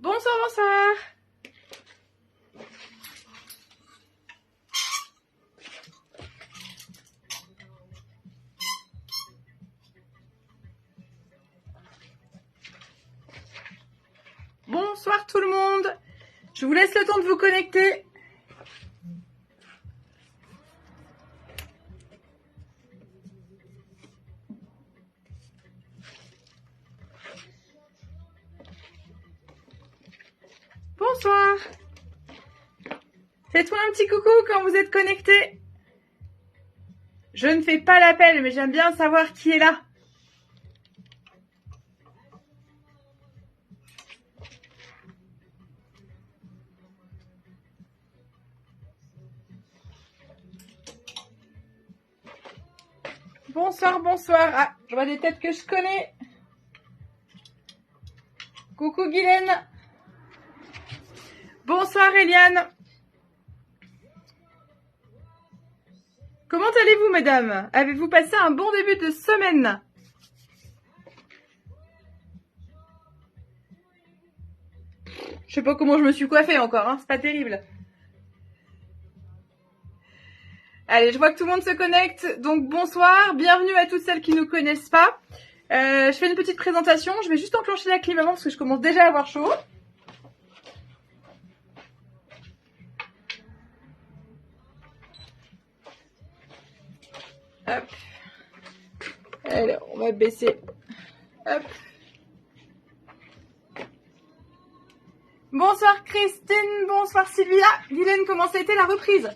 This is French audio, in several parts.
Bonsoir, bonsoir. Bonsoir tout le monde. Je vous laisse le temps de vous connecter. Bonsoir. Faites-moi un petit coucou quand vous êtes connectés. Je ne fais pas l'appel, mais j'aime bien savoir qui est là. Bonsoir, bonsoir. Ah, je vois des têtes que je connais. Coucou Guylaine. Bonsoir Eliane. Comment allez-vous, mesdames? Avez-vous passé un bon début de semaine? Je sais pas comment je me suis coiffée encore, hein, c'est pas terrible. Allez, je vois que tout le monde se connecte, donc bonsoir, bienvenue à toutes celles qui ne nous connaissent pas. Je fais une petite présentation, je vais juste enclencher la clim avant parce que je commence déjà à avoir chaud. Hop. Alors, on va baisser. Hop. Bonsoir Christine, bonsoir Sylvia. Guylaine, comment ça a été la reprise?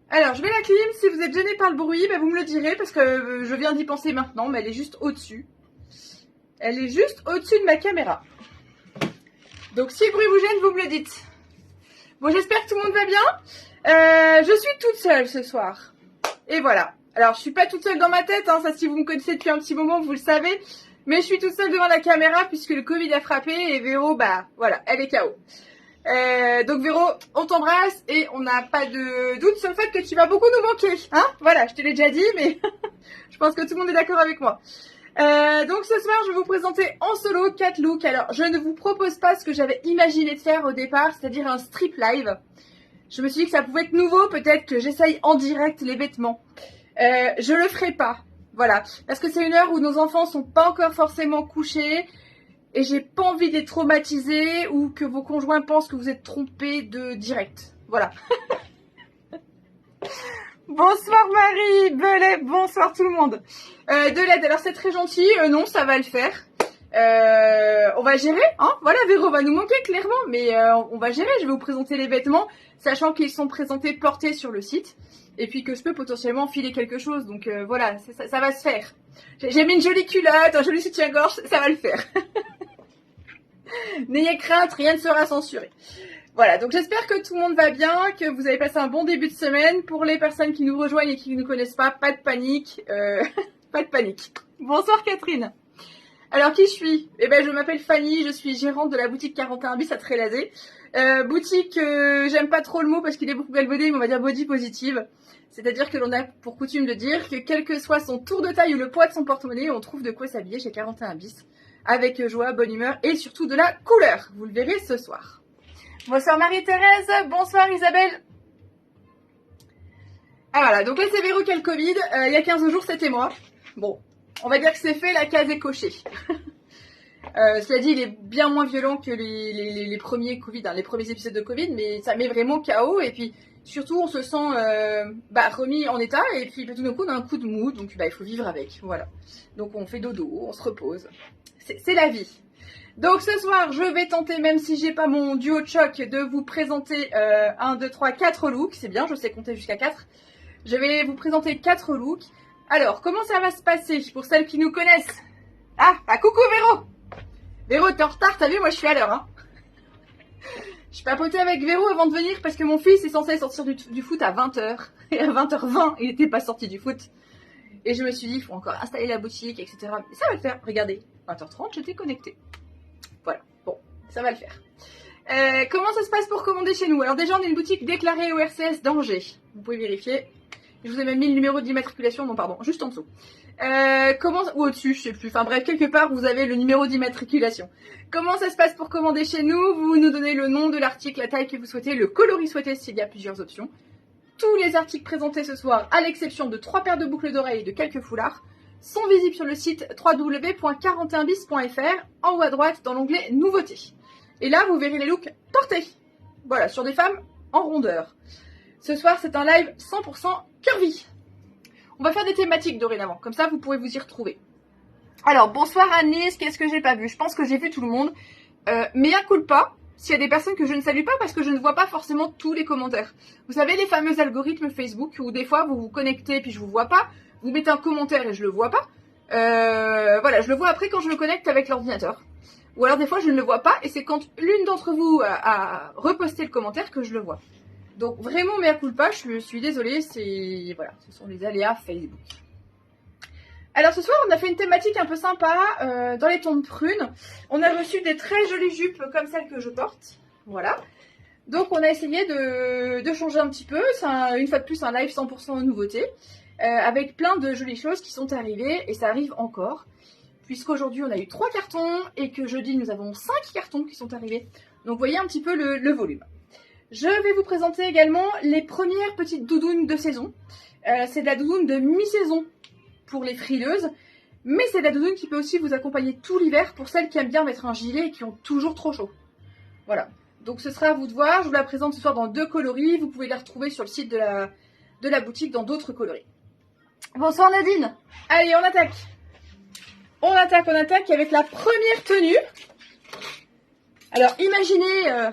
Alors, je mets la clim, si vous êtes gêné par le bruit, vous me le direz parce que je viens d'y penser maintenant, mais elle est juste au-dessus. Elle est juste au-dessus de ma caméra. Donc, si le bruit vous gêne, vous me le dites. Bon, j'espère que tout le monde va bien. Je suis toute seule ce soir. Et voilà. Alors, je suis pas toute seule dans ma tête, hein, ça si vous me connaissez depuis un petit moment, vous le savez. Mais je suis toute seule devant la caméra puisque le Covid a frappé et Véro, voilà, elle est KO. Donc Véro, on t'embrasse et on n'a pas de doute sur le fait que tu vas beaucoup nous manquer. Hein, voilà, je te l'ai déjà dit, mais je pense que tout le monde est d'accord avec moi. Donc ce soir, je vais vous présenter en solo 4 looks. Alors, je ne vous propose pas ce que j'avais imaginé de faire au départ, c'est-à-dire un strip live. Je me suis dit que ça pouvait être nouveau, peut-être que j'essaye en direct les vêtements. Je le ferai pas, voilà, parce que c'est une heure où nos enfants sont pas encore forcément couchés et j'ai pas envie d'être traumatisée ou que vos conjoints pensent que vous êtes trompés de direct. Voilà. Bonsoir Marie, Belay, bonsoir tout le monde. De l'aide, alors c'est très gentil, non, ça va le faire. On va gérer, hein. Voilà, Véro va nous manquer clairement, mais on va gérer. Je vais vous présenter les vêtements, sachant qu'ils sont présentés portés sur le site, et puis que je peux potentiellement filer quelque chose. Donc voilà, ça va se faire. J'ai mis une jolie culotte, un joli soutien-gorge, ça va le faire. N'ayez crainte, rien ne sera censuré. Voilà, donc j'espère que tout le monde va bien, que vous avez passé un bon début de semaine. Pour les personnes qui nous rejoignent et qui ne nous connaissent pas de panique. Pas de panique. Bonsoir Catherine. Alors qui je suis? Eh ben je m'appelle Fanny, je suis gérante de la boutique 41 bis à Trélazé. Boutique, j'aime pas trop le mot parce qu'il est beaucoup galvaudé, mais on va dire body positive. C'est-à-dire que l'on a pour coutume de dire que quel que soit son tour de taille ou le poids de son porte-monnaie, on trouve de quoi s'habiller chez 41 bis. Avec joie, bonne humeur et surtout de la couleur. Vous le verrez ce soir. Bonsoir Marie-Thérèse, bonsoir Isabelle. Ah voilà, donc là c'est Véro qui a le Covid. Il y a 15 jours c'était moi. Bon, on va dire que c'est fait, la case est cochée. Cela dit, il est bien moins violent que les premiers Covid, hein, les premiers épisodes de Covid, mais ça met vraiment KO. Et puis surtout, on se sent remis en état. Et puis tout d'un coup, on a un coup de mou, donc il faut vivre avec. Voilà. Donc on fait dodo, on se repose. C'est la vie. Donc ce soir, je vais tenter, même si j'ai pas mon duo de choc, de vous présenter 1, 2, 3, 4 looks. C'est bien, je sais compter jusqu'à 4. Je vais vous présenter 4 looks. Alors, comment ça va se passer pour celles qui nous connaissent? Ah, coucou Véro. Véro, t'es en retard, t'as vu, moi je suis à l'heure. Hein. Je papotais avec Véro avant de venir parce que mon fils est censé sortir du foot à 20h. Et à 20h20, il n'était pas sorti du foot. Et je me suis dit, il faut encore installer la boutique, etc. Mais ça va le faire, regardez. 20h30, j'étais connectée. Voilà, bon, ça va le faire. Comment ça se passe pour commander chez nous? Alors déjà, on est une boutique déclarée au RCS d'Angers. Vous pouvez vérifier. Je vous ai même mis le numéro d'immatriculation, non pardon, juste en dessous. Ou au-dessus, je sais plus. Enfin bref, quelque part, vous avez le numéro d'immatriculation. Comment ça se passe pour commander chez nous? Vous nous donnez le nom de l'article, la taille que vous souhaitez, le coloris souhaité s'il y a plusieurs options. Tous les articles présentés ce soir, à l'exception de 3 paires de boucles d'oreilles et de quelques foulards, sont visibles sur le site www.41bis.fr en haut à droite dans l'onglet Nouveautés. Et là, vous verrez les looks portés. Voilà, sur des femmes en rondeur. Ce soir, c'est un live 100% curvy. On va faire des thématiques dorénavant, comme ça vous pourrez vous y retrouver. Alors, bonsoir Annelise, qu'est-ce que j'ai pas vu? Je pense que j'ai vu tout le monde. Mea culpa, s'il y a des personnes que je ne salue pas parce que je ne vois pas forcément tous les commentaires. Vous savez, les fameux algorithmes Facebook où des fois vous vous connectez puis je vous vois pas, vous mettez un commentaire et je le vois pas. Voilà, je le vois après quand je me connecte avec l'ordinateur. Ou alors des fois je ne le vois pas et c'est quand l'une d'entre vous a reposté le commentaire que je le vois. Donc vraiment mea culpa, je suis désolée, voilà, ce sont les aléas Facebook. Alors ce soir on a fait une thématique un peu sympa, dans les tons de prune. On a reçu des très jolies jupes comme celles que je porte, voilà. Donc on a essayé de changer un petit peu, c'est une fois de plus un live 100% nouveauté, avec plein de jolies choses qui sont arrivées et ça arrive encore. Puisqu'aujourd'hui on a eu 3 cartons et que jeudi nous avons 5 cartons qui sont arrivés. Donc vous voyez un petit peu le volume. Je vais vous présenter également les premières petites doudounes de saison. C'est de la doudoune de mi-saison pour les frileuses, mais c'est de la doudoune qui peut aussi vous accompagner tout l'hiver pour celles qui aiment bien mettre un gilet et qui ont toujours trop chaud. Voilà, donc ce sera à vous de voir. Je vous la présente ce soir dans 2 coloris. Vous pouvez la retrouver sur le site de la boutique dans d'autres coloris. Bonsoir Nadine. Allez, on attaque. On attaque avec la première tenue. Alors imaginez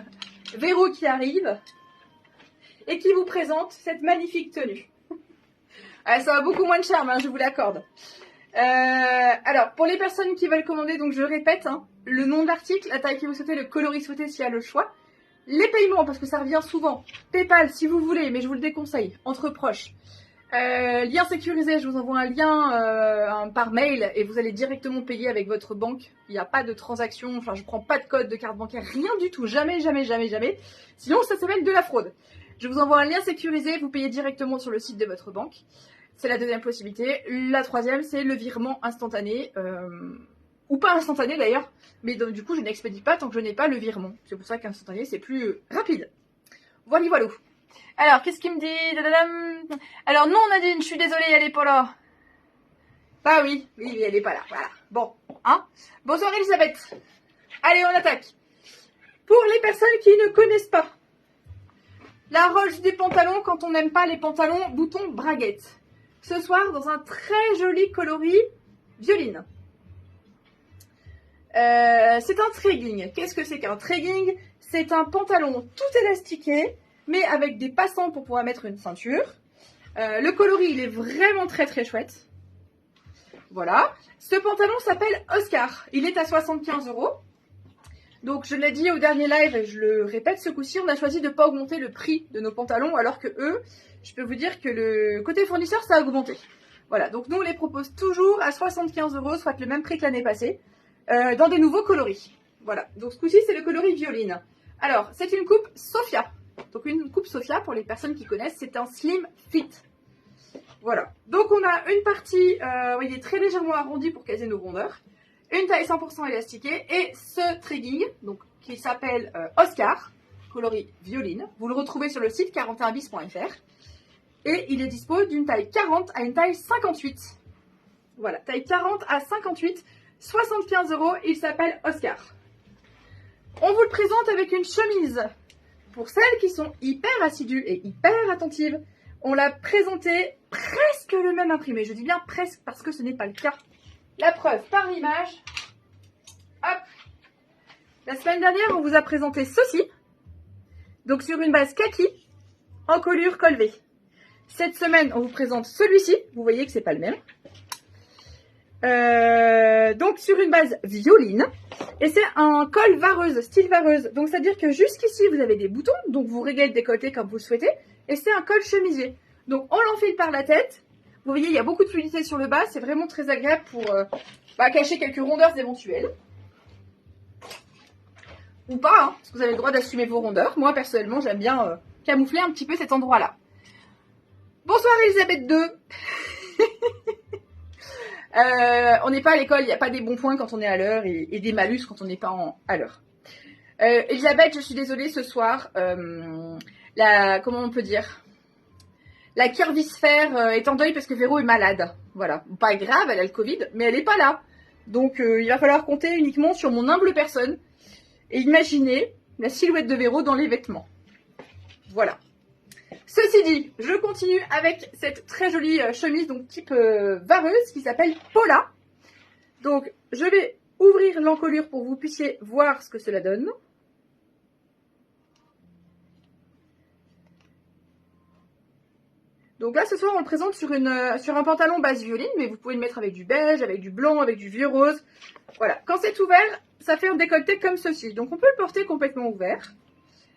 Véro qui arrive et qui vous présente cette magnifique tenue. Ça a beaucoup moins de charme, hein, je vous l'accorde. Alors pour les personnes qui veulent commander, donc je répète, hein, le nom de l'article, la taille que vous souhaitez, le coloris souhaité s'il y a le choix. Les paiements, parce que ça revient souvent. PayPal si vous voulez, mais je vous le déconseille, entre proches. Lien sécurisé, je vous envoie un lien par mail et vous allez directement payer avec votre banque. Il n'y a pas de transaction, enfin je prends pas de code de carte bancaire, rien du tout, jamais, jamais, jamais, jamais. Sinon ça s'appelle de la fraude. Je vous envoie un lien sécurisé, vous payez directement sur le site de votre banque. C'est la deuxième possibilité. La troisième, c'est le virement instantané, ou pas instantané d'ailleurs, mais donc, du coup je n'expédie pas tant que je n'ai pas le virement. C'est pour ça qu'instantané c'est plus rapide. Voilà, voilà. Alors, qu'est-ce qu'il me dit? Alors, non, Nadine, je suis désolée, elle est pas là. Bah oui, elle est pas là, voilà. Bon, hein. Bonsoir Elisabeth. Allez, on attaque. Pour les personnes qui ne connaissent pas, la roche des pantalons quand on n'aime pas les pantalons boutons braguettes. Ce soir, dans un très joli coloris violine. C'est un tregging. Qu'est-ce que c'est qu'un tregging? C'est un pantalon tout élastiqué, mais avec des passants pour pouvoir mettre une ceinture. Le coloris, il est vraiment très très chouette. Voilà. Ce pantalon s'appelle Oscar. Il est à 75 €. Donc je l'ai dit au dernier live et je le répète, ce coup-ci, on a choisi de ne pas augmenter le prix de nos pantalons, alors que eux, je peux vous dire que le côté fournisseur, ça a augmenté. Voilà, donc nous on les propose toujours à 75 €, soit le même prix que l'année passée, dans des nouveaux coloris. Voilà, donc ce coup-ci, c'est le coloris violine. Alors, c'est une coupe Sophia. Donc une coupe Sophia, pour les personnes qui connaissent, c'est un slim fit. Voilà. Donc on a une partie, vous voyez, très légèrement arrondie pour caser nos rondeurs. Une taille 100% élastiquée. Et ce tregging, donc, qui s'appelle Oscar, coloris violine. Vous le retrouvez sur le site 41bis.fr. Et il est dispo d'une taille 40 à une taille 58. Voilà, taille 40 à 58, 75 €. Il s'appelle Oscar. On vous le présente avec une chemise. Pour celles qui sont hyper assidues et hyper attentives, on l'a présenté presque le même imprimé. Je dis bien presque parce que ce n'est pas le cas. La preuve par l'image. Hop. La semaine dernière, on vous a présenté ceci. Donc sur une base kaki, en colure col V. Cette semaine, on vous présente celui-ci. Vous voyez que c'est pas le même. Donc sur une base violine. Et c'est un col vareuse, style vareuse. Donc c'est-à-dire que jusqu'ici, vous avez des boutons. Donc vous réglez le décolleté comme vous le souhaitez. Et c'est un col chemisier. Donc on l'enfile par la tête. Vous voyez, il y a beaucoup de fluidité sur le bas. C'est vraiment très agréable pour cacher quelques rondeurs éventuelles. Ou pas, hein, parce que vous avez le droit d'assumer vos rondeurs. Moi, personnellement, j'aime bien camoufler un petit peu cet endroit-là. Bonsoir Elisabeth II. On n'est pas à l'école, il n'y a pas des bons points quand on est à l'heure et des malus quand on n'est pas à l'heure. Elisabeth, je suis désolée ce soir. Comment on peut dire, la curvisphère est en deuil parce que Véro est malade. Voilà, pas grave, elle a le Covid, mais elle n'est pas là. Donc il va falloir compter uniquement sur mon humble personne et imaginer la silhouette de Véro dans les vêtements. Voilà. Ceci dit, je continue avec cette très jolie chemise donc type vareuse qui s'appelle Paula. Donc je vais ouvrir l'encolure pour que vous puissiez voir ce que cela donne. Donc là, ce soir, on le présente sur un pantalon base violine, mais vous pouvez le mettre avec du beige, avec du blanc, avec du vieux rose. Voilà. Quand c'est ouvert, ça fait un décolleté comme ceci. Donc on peut le porter complètement ouvert,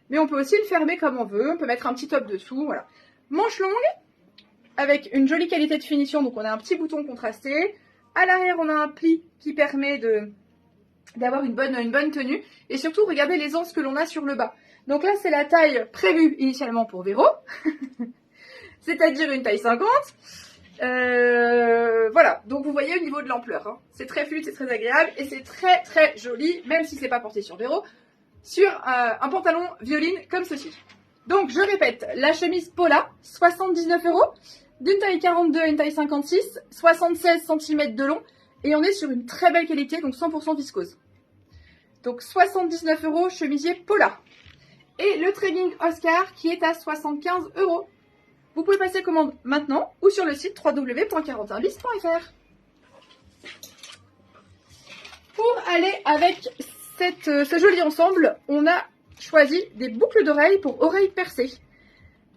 mais on peut aussi le fermer comme on veut. On peut mettre un petit top dessous, voilà. Manche longue, avec une jolie qualité de finition. Donc on a un petit bouton contrasté. À l'arrière, on a un pli qui permet d'avoir une bonne tenue. Et surtout, regardez l'aisance que l'on a sur le bas. Donc là, c'est la taille prévue initialement pour Véro. C'est-à-dire une taille 50. Voilà, donc vous voyez au niveau de l'ampleur, hein. C'est très fluide, c'est très agréable et c'est très très joli, même si c'est pas porté sur Véro, sur un pantalon violine comme ceci. Donc je répète, la chemise Paula, 79 €, d'une taille 42 à une taille 56, 76 cm de long et on est sur une très belle qualité, donc 100% viscose. Donc 79 €, chemisier Paula. Et le training Oscar qui est à 75 €. Vous pouvez passer commande maintenant ou sur le site www.41bis.fr. Pour aller avec ce joli ensemble, on a choisi des boucles d'oreilles pour oreilles percées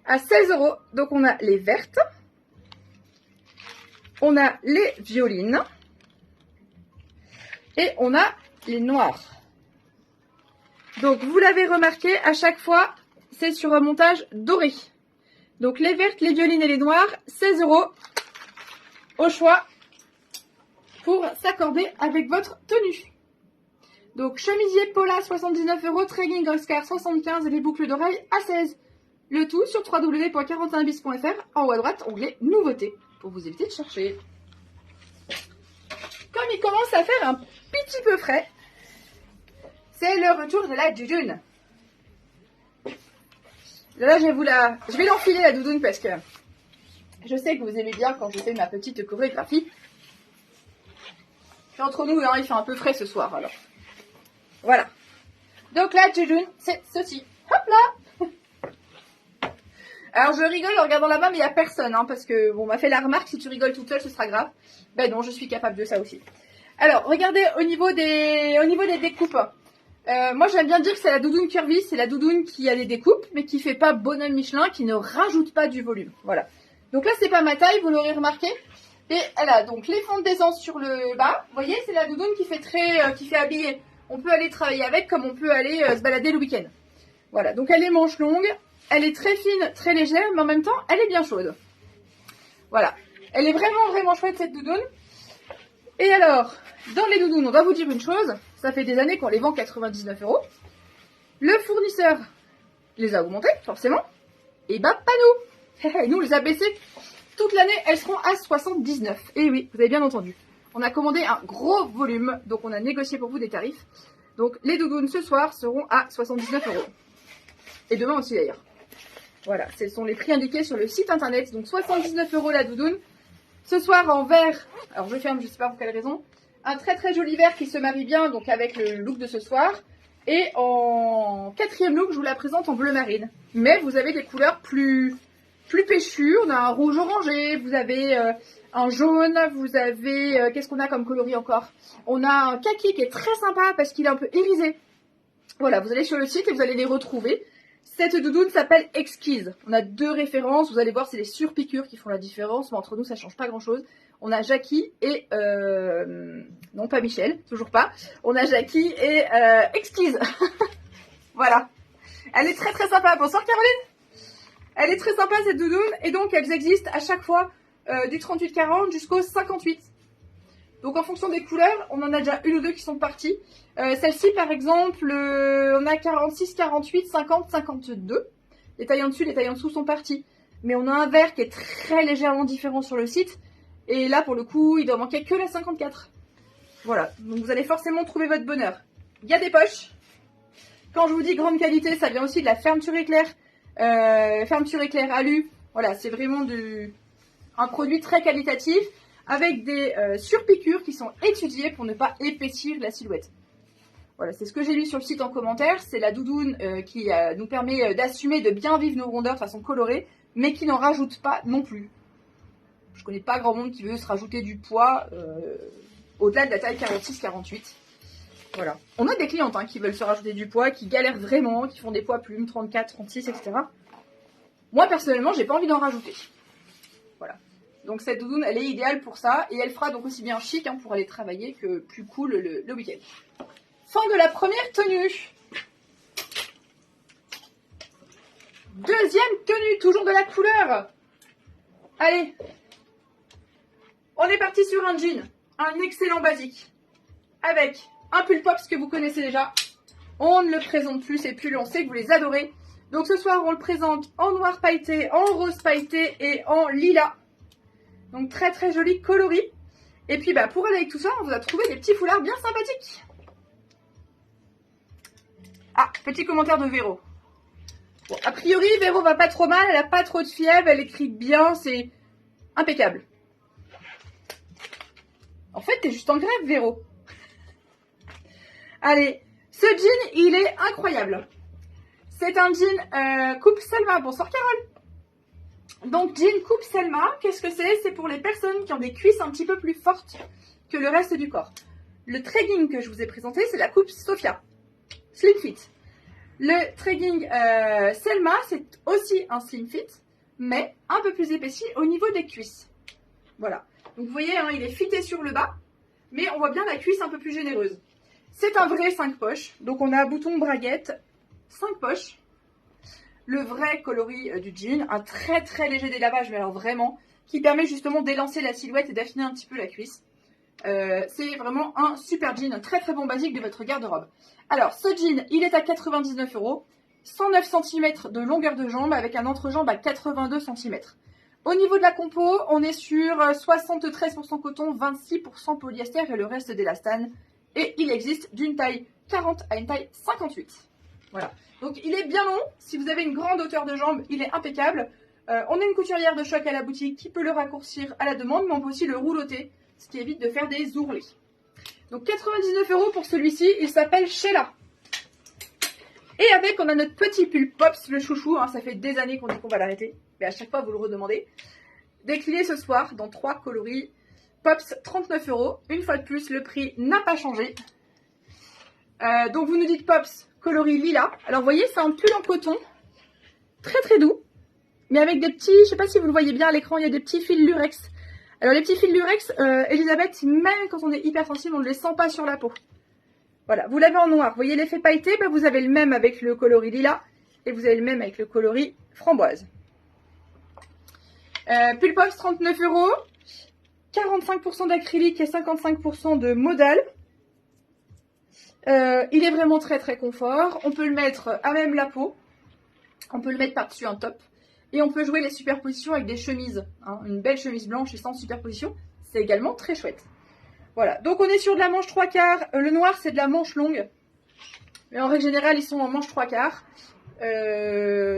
à 16 €. Donc on a les vertes, on a les violines et on a les noires. Donc vous l'avez remarqué, à chaque fois, c'est sur un montage doré. Donc les vertes, les violines et les noires, 16 € au choix pour s'accorder avec votre tenue. Donc chemisier Paula 79 €, training Oscar 75 et les boucles d'oreilles à 16. Le tout sur www.41bis.fr, en haut à droite, onglet nouveautés, pour vous éviter de chercher. Comme il commence à faire un petit peu frais, c'est le retour de la doudoune. Là, je vais l'enfiler la doudoune parce que je sais que vous aimez bien quand je fais ma petite chorégraphie. Puis entre nous, hein, il fait un peu frais ce soir, alors. Voilà. Donc la doudoune, c'est ceci. Hop là. Alors je rigole en regardant là-bas, mais il n'y a personne, hein, parce que on m'a fait la remarque, si tu rigoles toute seule, ce sera grave. Ben non, je suis capable de ça aussi. Alors, regardez au niveau des découpes. Moi j'aime bien dire que c'est la doudoune curvy, c'est la doudoune qui a des découpes, mais qui fait pas bonhomme Michelin, qui ne rajoute pas du volume. Voilà. Donc là c'est pas ma taille, vous l'aurez remarqué. Et elle a donc les fonds d'essence sur le bas. Vous voyez, c'est la doudoune qui fait habiller. On peut aller travailler avec comme on peut aller se balader le week-end. Voilà, donc elle est manche longue, elle est très fine, très légère, mais en même temps elle est bien chaude. Voilà, elle est vraiment chouette cette doudoune. Et alors, dans les doudounes, on doit vous dire une chose, ça fait des années qu'on les vend 99 €. Le fournisseur les a augmentés, forcément. Et bah pas nous. Nous, on les a baissés toute l'année, elles seront à 79. Et oui, vous avez bien entendu. On a commandé un gros volume, donc on a négocié pour vous des tarifs. Donc les doudounes ce soir seront à 79 €. Et demain aussi d'ailleurs. Voilà, ce sont les prix indiqués sur le site internet. Donc 79 € la doudoune. Ce soir en vert, alors je ferme, je sais pas pour quelle raison, un très joli vert qui se marie bien donc avec le look de ce soir. Et en quatrième look, je vous la présente en bleu marine. Mais vous avez des couleurs plus péchues. On a un rouge orangé, vous avez un jaune, vous avez... qu'est-ce qu'on a comme coloris encore? On a un kaki qui est très sympa parce qu'il est un peu irisé. Voilà, vous allez sur le site et vous allez les retrouver. Cette doudoune s'appelle Exquise. On a deux références, vous allez voir, c'est les surpiqûres qui font la différence, mais entre nous, ça change pas grand-chose. On a Jackie et... non, pas Michel, toujours pas. On a Jackie et Exquise. Voilà. Elle est très sympa. Bonsoir Caroline. Elle est très sympa cette doudoune, et donc elles existent à chaque fois du 38-40 jusqu'au 58. Donc en fonction des couleurs, on en a déjà une ou deux qui sont parties. Celle-ci par exemple, on a 46, 48, 50, 52. Les tailles en dessus, les tailles en dessous sont parties. Mais on a un vert qui est très légèrement différent sur le site. Et là, pour le coup, il doit manquer que la 54. Voilà, donc vous allez forcément trouver votre bonheur. Il y a des poches. Quand je vous dis grande qualité, ça vient aussi de la fermeture éclair. Fermeture éclair alu. Voilà, c'est vraiment un produit très qualitatif avec des surpiqûres qui sont étudiées pour ne pas épaissir la silhouette. Voilà, c'est ce que j'ai lu sur le site en commentaire. C'est la doudoune qui nous permet d'assumer de bien vivre nos rondeurs de façon colorée, mais qui n'en rajoute pas non plus. Je connais pas grand monde qui veut se rajouter du poids au-delà de la taille 46-48. Voilà. On a des clientes qui veulent se rajouter du poids, qui galèrent vraiment, qui font des poids plumes 34, 36, etc. Moi, personnellement, j'ai pas envie d'en rajouter. Voilà. Donc cette doudoune, elle est idéale pour ça. Et elle fera donc aussi bien chic pour aller travailler que plus cool le week-end. Fin de la première tenue. Deuxième tenue, toujours de la couleur. Allez. On est parti sur un jean. Un excellent basique. Avec un pull pops que vous connaissez déjà. On ne le présente plus, ces pulls, on sait que vous les adorez. Donc ce soir, on le présente en noir pailleté, en rose pailleté et en lilas. Donc très très joli coloris. Et puis pour aller avec tout ça, on vous a trouvé des petits foulards bien sympathiques. Ah, petit commentaire de Véro. Bon, a priori, Véro va pas trop mal, elle a pas trop de fièvre, elle écrit bien, c'est impeccable. En fait, t'es juste en grève, Véro. Allez, ce jean, il est incroyable. C'est un jean coupe Selma. Bonsoir, Carole. Donc, jean coupe Selma, qu'est-ce que c'est? C'est pour les personnes qui ont des cuisses un petit peu plus fortes que le reste du corps. Le tracking que je vous ai présenté, c'est la coupe Sophia. Slim Fit. Le tracking Selma, c'est aussi un Slim Fit, mais un peu plus épaissi au niveau des cuisses. Voilà. Donc, vous voyez, il est fité sur le bas, mais on voit bien la cuisse un peu plus généreuse. C'est un vrai 5 poches. Donc, on a bouton braguette, 5 poches. Le vrai coloris du jean, un très très léger délavage, mais alors vraiment, qui permet justement d'élancer la silhouette et d'affiner un petit peu la cuisse. C'est vraiment un super jean, un très très bon basique de votre garde-robe. Alors, ce jean, il est à 99 €, 109 cm de longueur de jambe avec un entrejambe à 82 cm. Au niveau de la compo, on est sur 73% coton, 26% polyester et le reste d'élastane. Et il existe d'une taille 40 à une taille 58. Voilà. Donc il est bien long. Si vous avez une grande hauteur de jambe, il est impeccable. On a une couturière de choc à la boutique qui peut le raccourcir à la demande, mais on peut aussi le roulotter, ce qui évite de faire des ourlets. Donc 99 € pour celui-ci, il s'appelle Sheila. Et avec, on a notre petit pull Pops, le chouchou. Ça fait des années qu'on dit qu'on va l'arrêter, mais à chaque fois vous le redemandez. Décliné ce soir dans 3 coloris. Pops, 39 €. Une fois de plus, le prix n'a pas changé. Donc vous nous dites Pops, coloris lilas. Alors vous voyez, c'est un pull en coton. Très très doux. Mais avec des petits, je ne sais pas si vous le voyez bien à l'écran, il y a des petits fils lurex. Alors les petits fils lurex, Elisabeth, même quand on est hypersensible, on ne les sent pas sur la peau. Voilà, vous l'avez en noir. Vous voyez l'effet pailleté, vous avez le même avec le coloris lilas. Et vous avez le même avec le coloris framboise. Pull Pops, 39 €. 45% d'acrylique et 55% de modal. Il est vraiment très très confort. On peut le mettre à même la peau. On peut le mettre par-dessus un top. Et on peut jouer les superpositions avec des chemises. Une belle chemise blanche et sans superposition. C'est également très chouette. Voilà. Donc on est sur de la manche 3/4. Le noir, c'est de la manche longue. Mais en règle générale, ils sont en manche 3/4.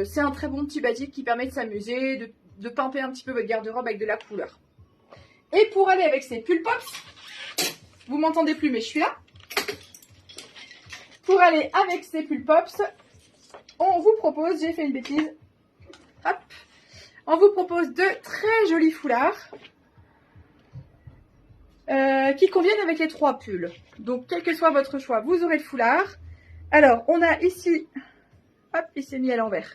C'est un très bon petit basique qui permet de s'amuser, de pimper un petit peu votre garde-robe avec de la couleur. Et pour aller avec ces pull Pops, vous m'entendez plus mais je suis là. Pour aller avec ces pull Pops, on vous propose, j'ai fait une bêtise, hop, on vous propose de très jolis foulards qui conviennent avec les 3 pulls. Donc quel que soit votre choix, vous aurez le foulard. Alors on a ici, hop, il s'est mis à l'envers.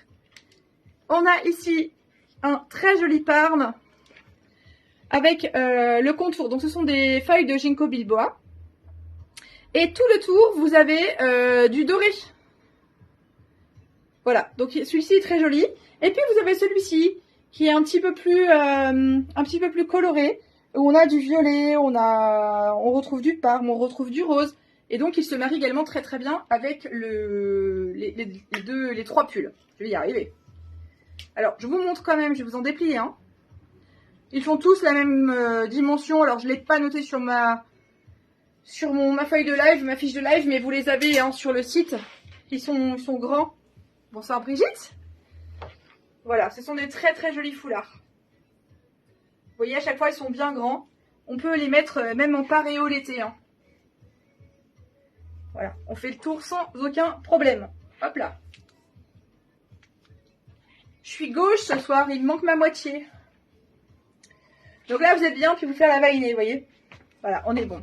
On a ici un très joli parme avec le contour. Donc ce sont des feuilles de ginkgo biloba. Et tout le tour, vous avez du doré. Voilà, donc celui-ci est très joli. Et puis vous avez celui-ci qui est un petit peu plus coloré. Où on a du violet, on retrouve du parme, on retrouve du rose. Et donc il se marie également très très bien avec les 3 pulls. Je vais y arriver. Alors, je vous montre quand même, je vais vous en déplier un. Ils font tous la même dimension. Alors, je ne l'ai pas noté sur ma feuille de live, ma fiche de live, mais vous les avez hein, sur le site. Ils sont grands. Bonsoir Brigitte. Voilà, ce sont des très très jolis foulards. Vous voyez, à chaque fois, ils sont bien grands. On peut les mettre même en paréo l'été. Hein. Voilà, on fait le tour sans aucun problème. Hop là. Je suis gauche ce soir, il me manque ma moitié. Donc là, vous êtes bien, puis vous faire la vainée, vous voyez. Voilà, on est bon.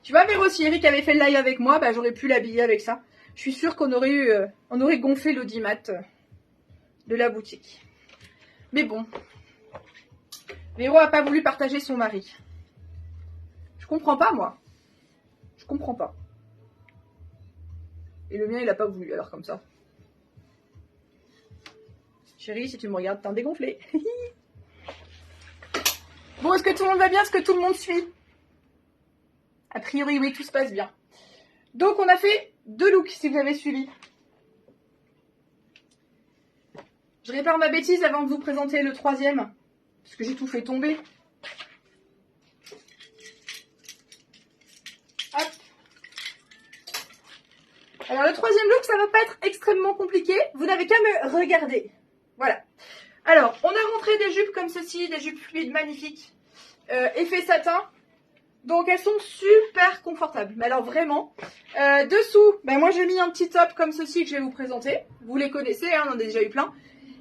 Tu vas vers aussi, Eric avait fait le live avec moi, bah, j'aurais pu l'habiller avec ça. Je suis sûre qu'on aurait gonflé l'audimat de la boutique. Mais bon. Véro a pas voulu partager son mari. Je comprends pas, moi. Je comprends pas. Et le mien, il a pas voulu, alors comme ça. Chérie, si tu me regardes, t'es un dégonflé. Bon, est-ce que tout le monde va bien? Est-ce que tout le monde suit? A priori, oui, tout se passe bien. Donc, on a fait 2 looks, si vous avez suivi. Je répare ma bêtise avant de vous présenter le 3e. Parce que j'ai tout fait tomber. Hop. Alors, le 3e look, ça va pas être extrêmement compliqué. Vous n'avez qu'à me regarder. Voilà. Alors, on a rentré des jupes comme ceci, des jupes fluides magnifiques. Effet satin. Donc, elles sont super confortables. Mais alors, vraiment. Dessous, ben, moi, j'ai mis un petit top comme ceci que je vais vous présenter. Vous les connaissez, hein, on en a déjà eu plein.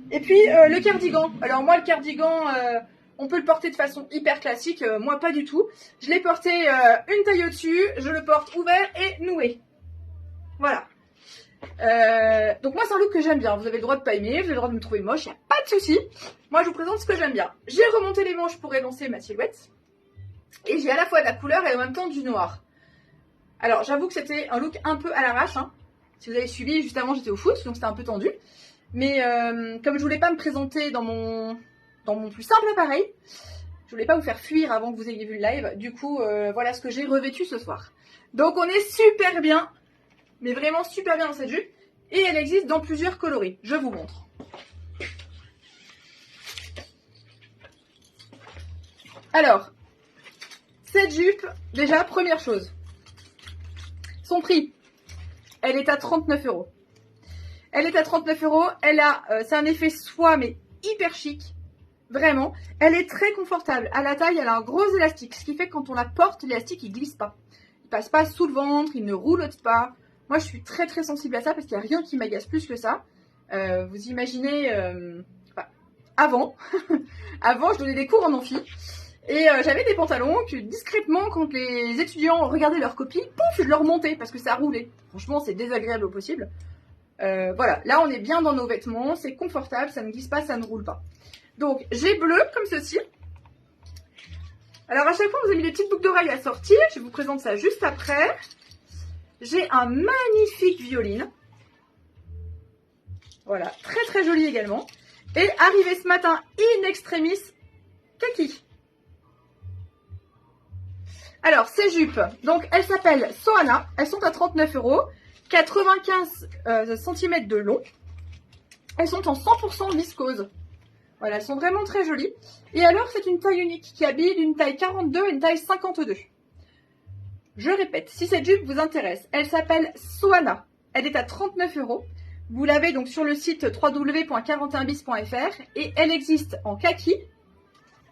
Et puis, le cardigan. Alors, moi, le cardigan, on peut le porter de façon hyper classique. Moi, pas du tout. Je l'ai porté une taille au-dessus. Je le porte ouvert et noué. Voilà. Donc moi c'est un look que j'aime bien, vous avez le droit de pas aimer, vous avez le droit de me trouver moche, il n'y a pas de souci. Moi je vous présente ce que j'aime bien. J'ai remonté les manches pour élancer ma silhouette. Et j'ai à la fois de la couleur et en même temps du noir. Alors j'avoue que c'était un look un peu à l'arrache. Hein. Si vous avez suivi, juste avant j'étais au foot, donc c'était un peu tendu. Mais comme je voulais pas me présenter dans mon plus simple appareil, je voulais pas vous faire fuir avant que vous ayez vu le live. Du coup voilà ce que j'ai revêtu ce soir. Donc on est super bien. Mais vraiment super bien dans cette jupe. Et elle existe dans plusieurs coloris. Je vous montre. Alors, cette jupe, déjà, première chose. Son prix, elle est à 39 €. Elle est à 39 €. Elle a, c'est un effet soie, mais hyper chic. Vraiment. Elle est très confortable. À la taille, elle a un gros élastique. Ce qui fait que quand on la porte, l'élastique, il glisse pas. Il passe pas sous le ventre, il ne roulotte pas. Moi, je suis très très sensible à ça parce qu'il n'y a rien qui m'agace plus que ça. Vous imaginez, avant, avant, je donnais des cours en amphi et j'avais des pantalons que discrètement, quand les étudiants regardaient leurs copies, pouf, je leur montais parce que ça roulait. Franchement, c'est désagréable au possible. Voilà, là, on est bien dans nos vêtements, c'est confortable, ça ne glisse pas, ça ne roule pas. Donc, j'ai bleu comme ceci. Alors, à chaque fois, vous avez mis des petites boucles d'oreilles à sortir. Je vous présente ça juste après. J'ai un magnifique violine. Voilà, très très joli également. Et arrivé ce matin, in extremis, kaki. Alors, ces jupes, donc elles s'appellent Soana. Elles sont à 39 €, 95 cm de long. Elles sont en 100% viscose. Voilà, elles sont vraiment très jolies. Et alors, c'est une taille unique qui habille d'une taille 42 et une taille 52. Je répète, si cette jupe vous intéresse, elle s'appelle Soana. Elle est à 39 €. Vous l'avez donc sur le site www.41bis.fr et elle existe en kaki,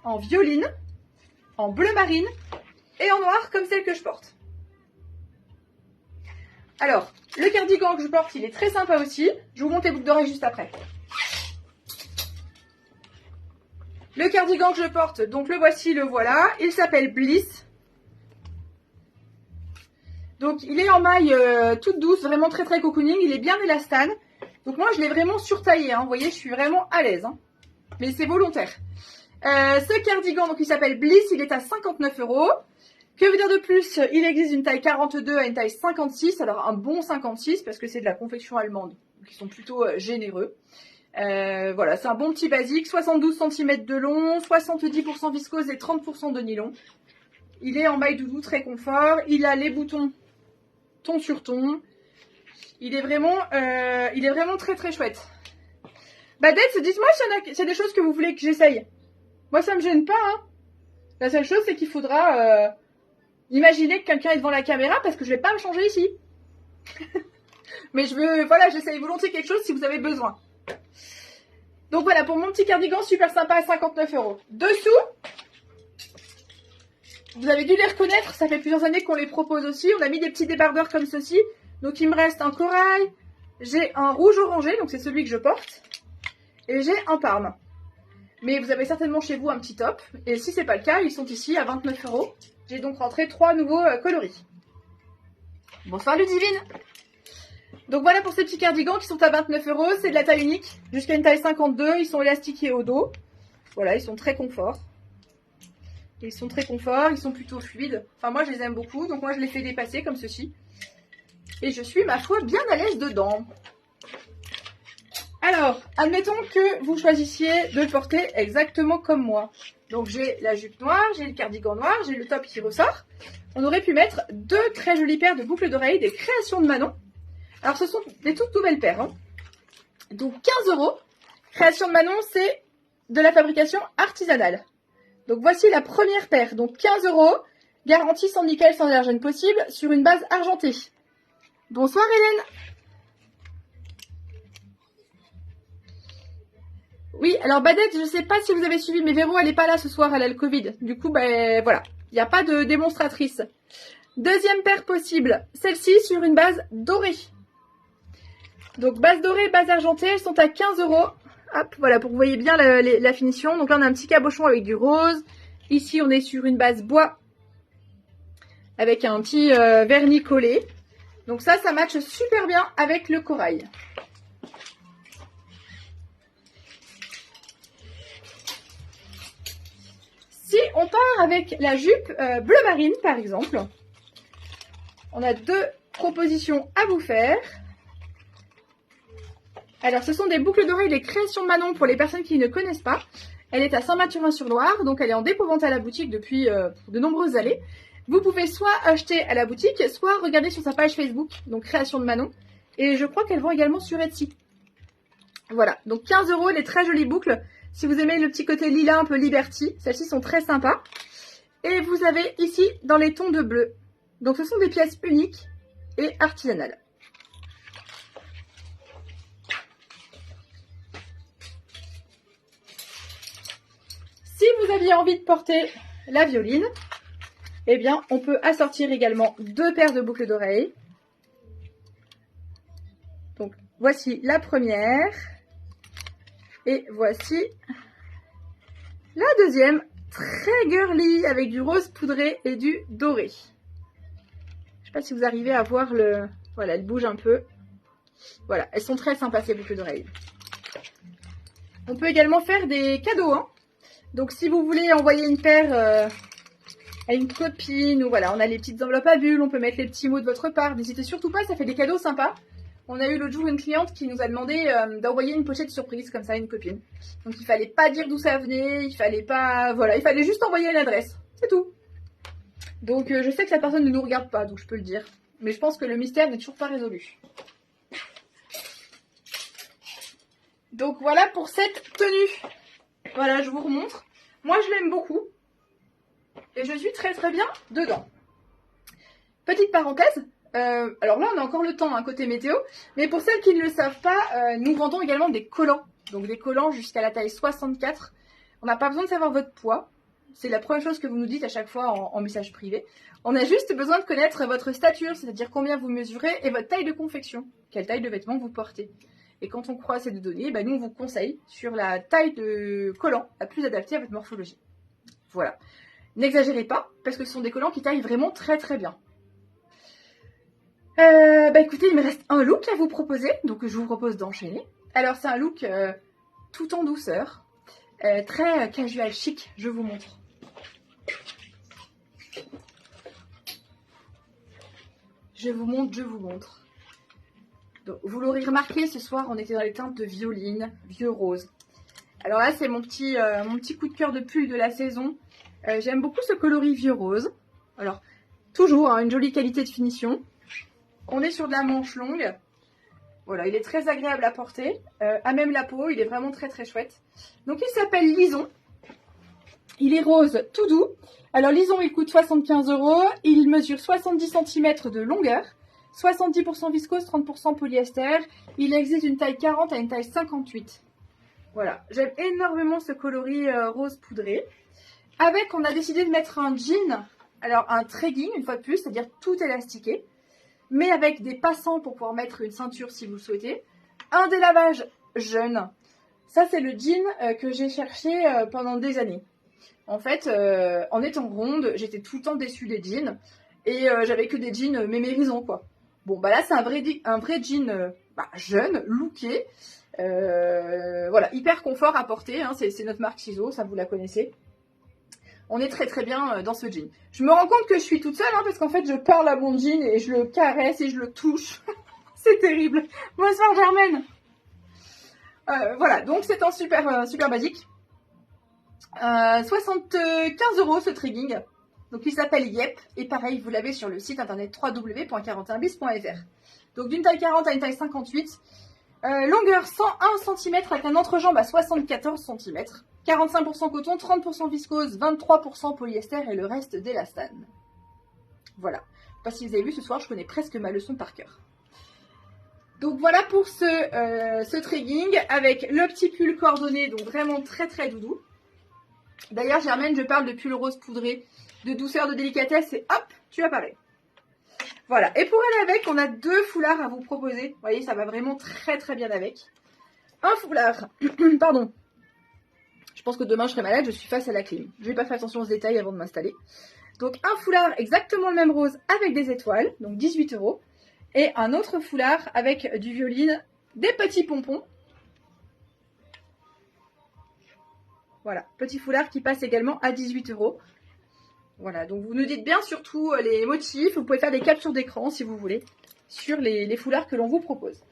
en violine, en bleu marine et en noir comme celle que je porte. Alors, le cardigan que je porte, il est très sympa aussi. Je vous montre les boucles d'oreilles juste après. Le cardigan que je porte, donc le voici, le voilà. Il s'appelle Bliss. Donc, il est en maille toute douce, vraiment très très cocooning. Il est bien élastane. Donc, moi, je l'ai vraiment surtaillé. Hein. Vous voyez, je suis vraiment à l'aise. Hein. Mais c'est volontaire. Ce cardigan, donc il s'appelle Bliss. Il est à 59 €. Que vous dire de plus? Il existe une taille 42 à une taille 56. Alors, un bon 56 parce que c'est de la confection allemande. Donc, ils sont plutôt généreux. Voilà, c'est un bon petit basique. 72 cm de long, 70% viscose et 30% de nylon. Il est en maille doudou, très confort. Il a les boutons ton sur ton. Il est vraiment très très chouette. Badette, dites-moi s'il y a des choses que vous voulez que j'essaye. Moi, ça me gêne pas, hein. La seule chose, c'est qu'il faudra imaginer que quelqu'un est devant la caméra parce que je vais pas me changer ici. Mais voilà, j'essaye volontiers quelque chose si vous avez besoin. Donc voilà, pour mon petit cardigan super sympa à 59 €. Dessous, vous avez dû les reconnaître, ça fait plusieurs années qu'on les propose aussi. On a mis des petits débardeurs comme ceci. Donc il me reste un corail, j'ai un rouge orangé, donc c'est celui que je porte. Et j'ai un parme. Mais vous avez certainement chez vous un petit top. Et si c'est pas le cas, ils sont ici à 29 €. J'ai donc rentré 3 nouveaux coloris. Bonsoir Ludivine. Donc voilà pour ces petits cardigans qui sont à 29 €. C'est de la taille unique jusqu'à une taille 52. Ils sont élastiqués au dos. Voilà, ils sont très confort. Ils sont très confort, ils sont plutôt fluides. Enfin moi je les aime beaucoup. Donc moi je les fais dépasser comme ceci. Et je suis ma foi bien à l'aise dedans. Alors, admettons que vous choisissiez de le porter exactement comme moi. Donc j'ai la jupe noire, j'ai le cardigan noir, j'ai le top qui ressort. On aurait pu mettre 2 très jolies paires de boucles d'oreilles des créations de Manon. Alors ce sont des toutes nouvelles paires. Hein. Donc 15 €. Création de Manon, c'est de la fabrication artisanale. Donc voici la première paire. Donc 15 €, garantie sans nickel, sans allergène possible, sur une base argentée. Bonsoir Hélène. Oui, alors Badette, je ne sais pas si vous avez suivi, mais Véro, elle n'est pas là ce soir, elle a le Covid. Du coup, ben voilà, il n'y a pas de démonstratrice. Deuxième paire possible, celle-ci sur une base dorée. Donc base dorée, base argentée, elles sont à 15 €. Hop, voilà, pour que vous voyez bien la finition. Donc là, on a un petit cabochon avec du rose. Ici, on est sur une base bois avec un petit vernis collé. Donc ça matche super bien avec le corail. Si on part avec la jupe bleu marine, par exemple, on a 2 propositions à vous faire. Alors, ce sont des boucles d'oreilles, les créations de Manon pour les personnes qui ne connaissent pas. Elle est à Saint-Mathurin-sur-Loire, donc elle est en dépôt-vente à la boutique depuis de nombreuses années. Vous pouvez soit acheter à la boutique, soit regarder sur sa page Facebook, donc Création de Manon. Et je crois qu'elle vend également sur Etsy. Voilà, donc 15 €, les très jolies boucles. Si vous aimez le petit côté lilas un peu Liberty, celles-ci sont très sympas. Et vous avez ici dans les tons de bleu. Donc ce sont des pièces uniques et artisanales. Si vous aviez envie de porter la violine, eh bien on peut assortir également 2 paires de boucles d'oreilles. Donc voici la première. Et voici la deuxième, très girly, avec du rose poudré et du doré. Je ne sais pas si vous arrivez à voir le... Voilà, elle bouge un peu. Voilà, elles sont très sympas ces boucles d'oreilles. On peut également faire des cadeaux. Hein. Donc si vous voulez envoyer une paire à une copine, ou voilà, on a les petites enveloppes à bulles, on peut mettre les petits mots de votre part. N'hésitez surtout pas, ça fait des cadeaux sympas. On a eu l'autre jour une cliente qui nous a demandé d'envoyer une pochette surprise comme ça à une copine. Donc il fallait pas dire d'où ça venait, il fallait pas... Voilà, il fallait juste envoyer une adresse. C'est tout. Donc je sais que la personne ne nous regarde pas, donc je peux le dire. Mais je pense que le mystère n'est toujours pas résolu. Donc voilà pour cette tenue. Voilà, je vous remontre. Moi je l'aime beaucoup. Et je suis très très bien dedans. Petite parenthèse. Alors là, on a encore le temps, côté météo. Mais pour celles qui ne le savent pas, nous vendons également des collants. Donc des collants jusqu'à la taille 64. On n'a pas besoin de savoir votre poids. C'est la première chose que vous nous dites à chaque fois en message privé. On a juste besoin de connaître votre stature, c'est-à-dire combien vous mesurez et votre taille de confection. Quelle taille de vêtements vous portez. Et quand on croit ces 2 données, nous on vous conseille sur la taille de collant la plus adaptée à votre morphologie. Voilà. N'exagérez pas, parce que ce sont des collants qui taillent vraiment très très bien. Écoutez, il me reste un look à vous proposer, donc je vous propose d'enchaîner. Alors c'est un look tout en douceur, très casual chic, je vous montre. Je vous montre. Donc, vous l'aurez remarqué, ce soir on était dans les teintes de violine, vieux rose. Alors là c'est mon petit coup de cœur de pull de la saison. J'aime beaucoup ce coloris vieux rose. Alors toujours une jolie qualité de finition. On est sur de la manche longue. Voilà, il est très agréable à porter. À même la peau, il est vraiment très très chouette. Donc il s'appelle Lison. Il est rose tout doux. Alors Lison, il coûte 75 €. Il mesure 70 cm de longueur. 70% viscose, 30% polyester. Il existe d'une taille 40 à une taille 58. Voilà, j'aime énormément ce coloris rose poudré. Avec, on a décidé de mettre un jean, alors un tracking une fois de plus, c'est-à-dire tout élastiqué, mais avec des passants pour pouvoir mettre une ceinture si vous le souhaitez. Un délavage jeune. Ça, c'est le jean que j'ai cherché pendant des années. En fait, en étant ronde, j'étais tout le temps déçue des jeans et j'avais que des jeans mémérisants, quoi. Bon, bah là, c'est un vrai jean jeune, looké. Voilà, hyper confort à porter, hein, c'est notre marque Ciseaux, ça vous la connaissez. On est très très bien dans ce jean. Je me rends compte que je suis toute seule, hein, parce qu'en fait je parle à mon jean et je le caresse et je le touche. C'est terrible. Bonsoir Germaine. Voilà, donc c'est un super basique. 75 € ce tracking. Donc il s'appelle Yep. Et pareil, vous l'avez sur le site internet www.41bis.fr. Donc d'une taille 40 à une taille 58. Longueur 101 cm avec un entrejambe à 74 cm. 45% coton, 30% viscose, 23% polyester et le reste d'élastane. Voilà. Je ne sais pas si vous avez vu ce soir, je connais presque ma leçon par cœur. Donc voilà pour ce tracking avec le petit pull coordonné, donc vraiment très très doudou. D'ailleurs Germaine, je parle de pull rose poudré, de douceur, de délicatesse et hop, tu apparais. Voilà, et pour aller avec, on a 2 foulards à vous proposer. Vous voyez, ça va vraiment très très bien avec. Un foulard, pardon. Je pense que demain je serai malade, je suis face à la clim. Je vais pas faire attention aux détails avant de m'installer. Donc un foulard exactement le même rose avec des étoiles, donc 18 €. Et un autre foulard avec du violine, des petits pompons. Voilà, petit foulard qui passe également à 18 €. Voilà, donc vous nous dites bien surtout les motifs. Vous pouvez faire des captures d'écran si vous voulez sur les foulards que l'on vous propose.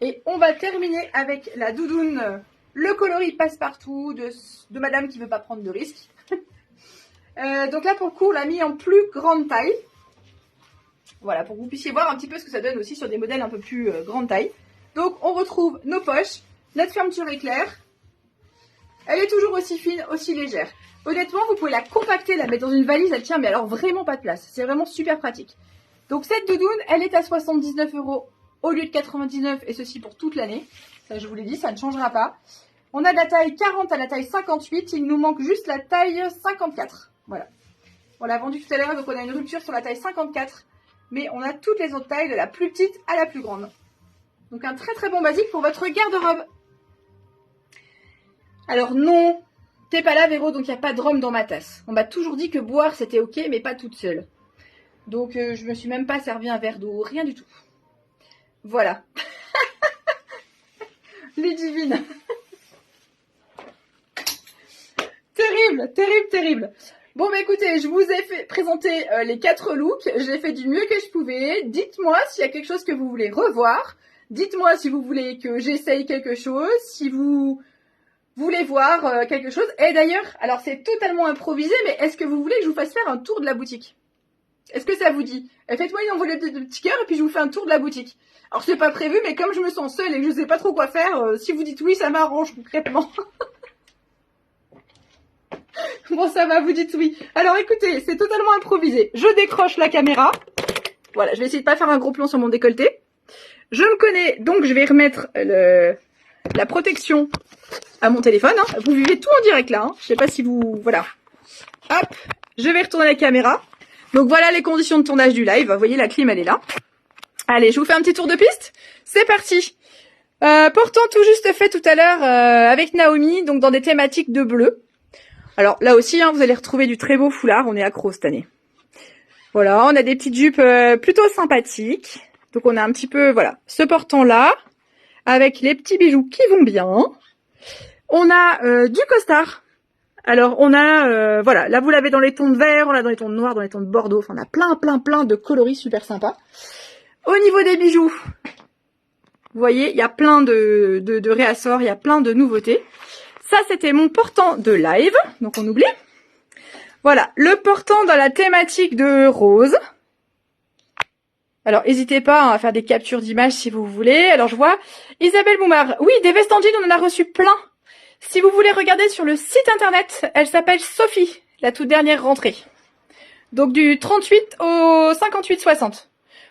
Et on va terminer avec la doudoune, le coloris passe-partout de madame qui ne veut pas prendre de risques. Donc là, pour le coup, on l'a mis en plus grande taille. Voilà, pour que vous puissiez voir un petit peu ce que ça donne aussi sur des modèles un peu plus grande taille. Donc, on retrouve nos poches. Notre fermeture est claire. Elle est toujours aussi fine, aussi légère. Honnêtement, vous pouvez la compacter, la mettre dans une valise. Elle tient, mais alors vraiment pas de place. C'est vraiment super pratique. Donc, cette doudoune, elle est à 79 € au lieu de 99, et ceci pour toute l'année. Ça, je vous l'ai dit, ça ne changera pas. On a de la taille 40 à la taille 58. Il nous manque juste la taille 54. Voilà. On l'a vendu tout à l'heure, donc on a une rupture sur la taille 54. Mais on a toutes les autres tailles, de la plus petite à la plus grande. Donc un très très bon basique pour votre garde-robe. Alors non, t'es pas là Véro, donc il n'y a pas de rhum dans ma tasse. On m'a toujours dit que boire c'était ok, mais pas toute seule. Donc je me suis même pas servi un verre d'eau, rien du tout. Voilà. Les divines. Terrible, terrible, terrible. Bon, bah écoutez, je vous ai présenté les 4 looks. J'ai fait du mieux que je pouvais. Dites-moi s'il y a quelque chose que vous voulez revoir. Dites-moi si vous voulez que j'essaye quelque chose. Si vous voulez voir quelque chose. Et d'ailleurs, alors c'est totalement improvisé, mais est-ce que vous voulez que je vous fasse faire un tour de la boutique? Est-ce que ça vous dit? Faites-moi une enveloppe de petits cœurs et puis je vous fais un tour de la boutique. Alors c'est pas prévu, mais comme je me sens seule et que je sais pas trop quoi faire, si vous dites oui, ça m'arrange concrètement. Bon, ça va, vous dites oui. Alors écoutez, c'est totalement improvisé. Je décroche la caméra. Voilà, je vais essayer de pas faire un gros plan sur mon décolleté. Je me connais, donc je vais remettre la protection à mon téléphone. Hein. Vous vivez tout en direct là. Hein. Je sais pas si vous... Voilà. Hop, je vais retourner la caméra. Donc voilà les conditions de tournage du live. Vous voyez, la clim, elle est là. Allez, je vous fais un petit tour de piste. C'est parti. Portant tout juste fait tout à l'heure avec Naomi, donc dans des thématiques de bleu. Alors là aussi, hein, vous allez retrouver du très beau foulard. On est accro cette année. Voilà, on a des petites jupes plutôt sympathiques. Donc on a un petit peu, voilà, ce portant-là, avec les petits bijoux qui vont bien. On a du costard. Alors on a, voilà, là vous l'avez dans les tons de vert, on l'a dans les tons de noir, dans les tons de bordeaux. Enfin, on a plein de coloris super sympas. Au niveau des bijoux, vous voyez, il y a plein de réassorts, il y a plein de nouveautés. Ça, c'était mon portant de live, donc on oublie. Voilà, le portant dans la thématique de rose. Alors, n'hésitez pas à faire des captures d'images si vous voulez. Alors, je vois Isabelle Boumard. Oui, des vestes en jean, on en a reçu plein. Si vous voulez regarder sur le site internet, elle s'appelle Sophie, la toute dernière rentrée. Donc, du 38 au 58-60.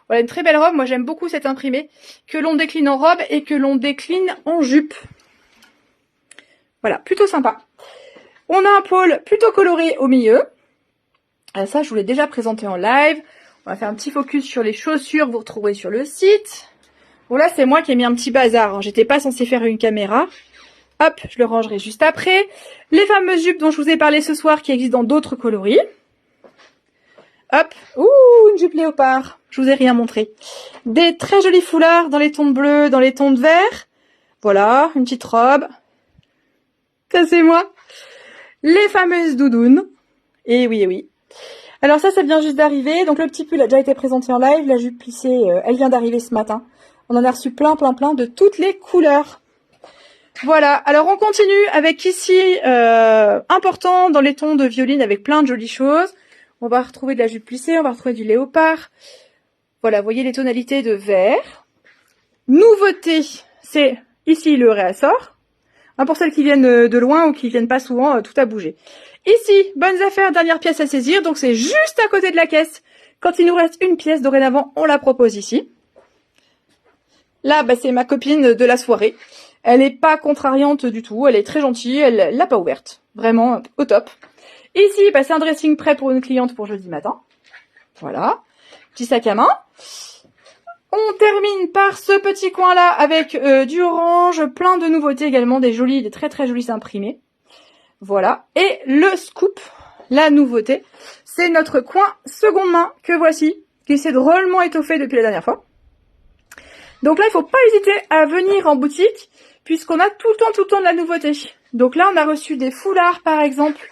Voilà, une très belle robe. Moi, j'aime beaucoup cette imprimée que l'on décline en robe et que l'on décline en jupe. Voilà, plutôt sympa. On a un pôle plutôt coloré au milieu. Ça, je vous l'ai déjà présenté en live. On va faire un petit focus sur les chaussures que vous retrouverez sur le site. Bon, là, c'est moi qui ai mis un petit bazar, hein. J'étais pas censée faire une caméra. Hop, je le rangerai juste après. Les fameuses jupes dont je vous ai parlé ce soir qui existent dans d'autres coloris. Hop, ouh, une jupe léopard. Je vous ai rien montré. Des très jolis foulards dans les tons de bleu, dans les tons de vert. Voilà, une petite robe. Ça, c'est moi. Les fameuses doudounes. Et oui, et oui. Alors ça vient juste d'arriver. Donc le petit pull a déjà été présenté en live. La jupe plissée, elle vient d'arriver ce matin. On en a reçu plein de toutes les couleurs. Voilà. Alors on continue avec ici, important dans les tons de violine avec plein de jolies choses. On va retrouver de la jupe plissée, on va retrouver du léopard. Voilà, vous voyez les tonalités de vert. Nouveauté, c'est ici le réassort. Pour celles qui viennent de loin ou qui viennent pas souvent, tout a bougé. Ici, bonnes affaires, dernière pièce à saisir. Donc c'est juste à côté de la caisse. Quand il nous reste une pièce, dorénavant, on la propose ici. Là, c'est ma copine de la soirée. Elle n'est pas contrariante du tout. Elle est très gentille. Elle l'a pas ouverte. Vraiment au top. Ici, c'est un dressing prêt pour une cliente pour jeudi matin. Voilà. Petit sac à main. On termine par ce petit coin-là avec du orange, plein de nouveautés également, des très jolis imprimés. Voilà. Et le scoop, la nouveauté, c'est notre coin seconde main que voici, qui s'est drôlement étoffé depuis la dernière fois. Donc là, il ne faut pas hésiter à venir en boutique, puisqu'on a tout le temps de la nouveauté. Donc là, on a reçu des foulards, par exemple.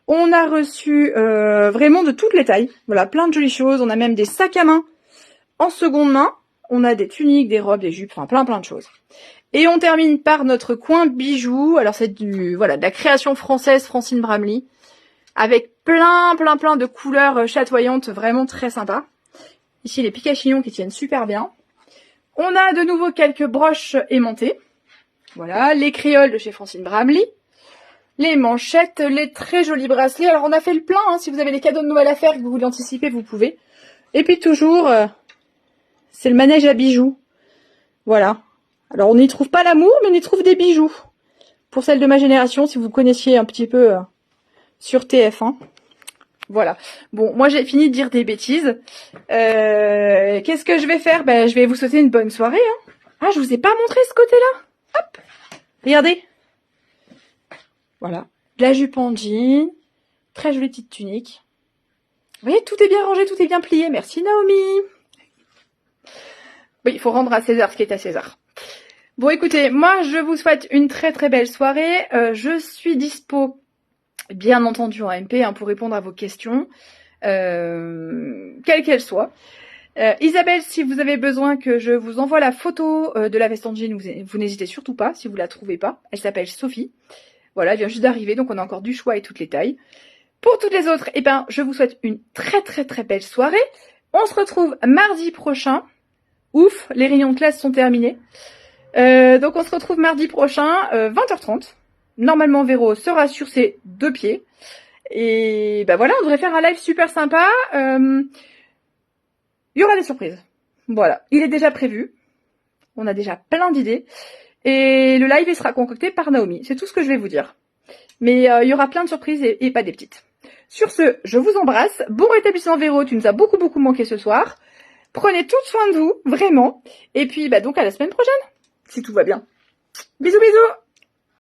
On a reçu vraiment de toutes les tailles. Voilà, plein de jolies choses. On a même des sacs à main en seconde main. On a des tuniques, des robes, des jupes, enfin plein de choses. Et on termine par notre coin bijoux. Alors c'est de la création française Francine Bramley. Avec plein de couleurs chatoyantes, vraiment très sympa. Ici les piques à chignons qui tiennent super bien. On a de nouveau quelques broches aimantées. Voilà, les créoles de chez Francine Bramley. Les manchettes, les très jolis bracelets. Alors on a fait le plein, hein. Si vous avez des cadeaux de Noël à faire et que vous voulez anticiper, vous pouvez. Et puis toujours, c'est le manège à bijoux. Voilà. Alors on n'y trouve pas l'amour, mais on y trouve des bijoux. Pour celles de ma génération, si vous connaissiez un petit peu sur TF1. Voilà. Bon, moi j'ai fini de dire des bêtises. Qu'est-ce que je vais faire? Je vais vous souhaiter une bonne soirée. Hein. Ah, je vous ai pas montré ce côté-là. Hop. Regardez. Voilà. De la jupe en jean. Très jolie petite tunique. Vous voyez, tout est bien rangé, tout est bien plié. Merci Naomi. Oui, il faut rendre à César ce qui est à César. Bon, écoutez, moi, je vous souhaite une très belle soirée. Je suis dispo, bien entendu, en MP pour répondre à vos questions, quelles qu'elles soient. Isabelle, si vous avez besoin que je vous envoie la photo de la veste en jean, vous n'hésitez surtout pas, si vous la trouvez pas. Elle s'appelle Sophie. Voilà, elle vient juste d'arriver, donc on a encore du choix et toutes les tailles. Pour toutes les autres, je vous souhaite une très belle soirée. On se retrouve mardi prochain. Ouf, les réunions de classe sont terminés. Donc on se retrouve mardi prochain, 20h30. Normalement, Véro sera sur ses 2 pieds. Et voilà, on devrait faire un live super sympa. Il y aura des surprises. Voilà, il est déjà prévu. On a déjà plein d'idées. Et le live, il sera concocté par Naomi. C'est tout ce que je vais vous dire. Mais il y aura plein de surprises et pas des petites. Sur ce, je vous embrasse. Bon rétablissement Véro, tu nous as beaucoup manqué ce soir. Prenez tout soin de vous, vraiment. Et puis donc à la semaine prochaine, si tout va bien. Bisous.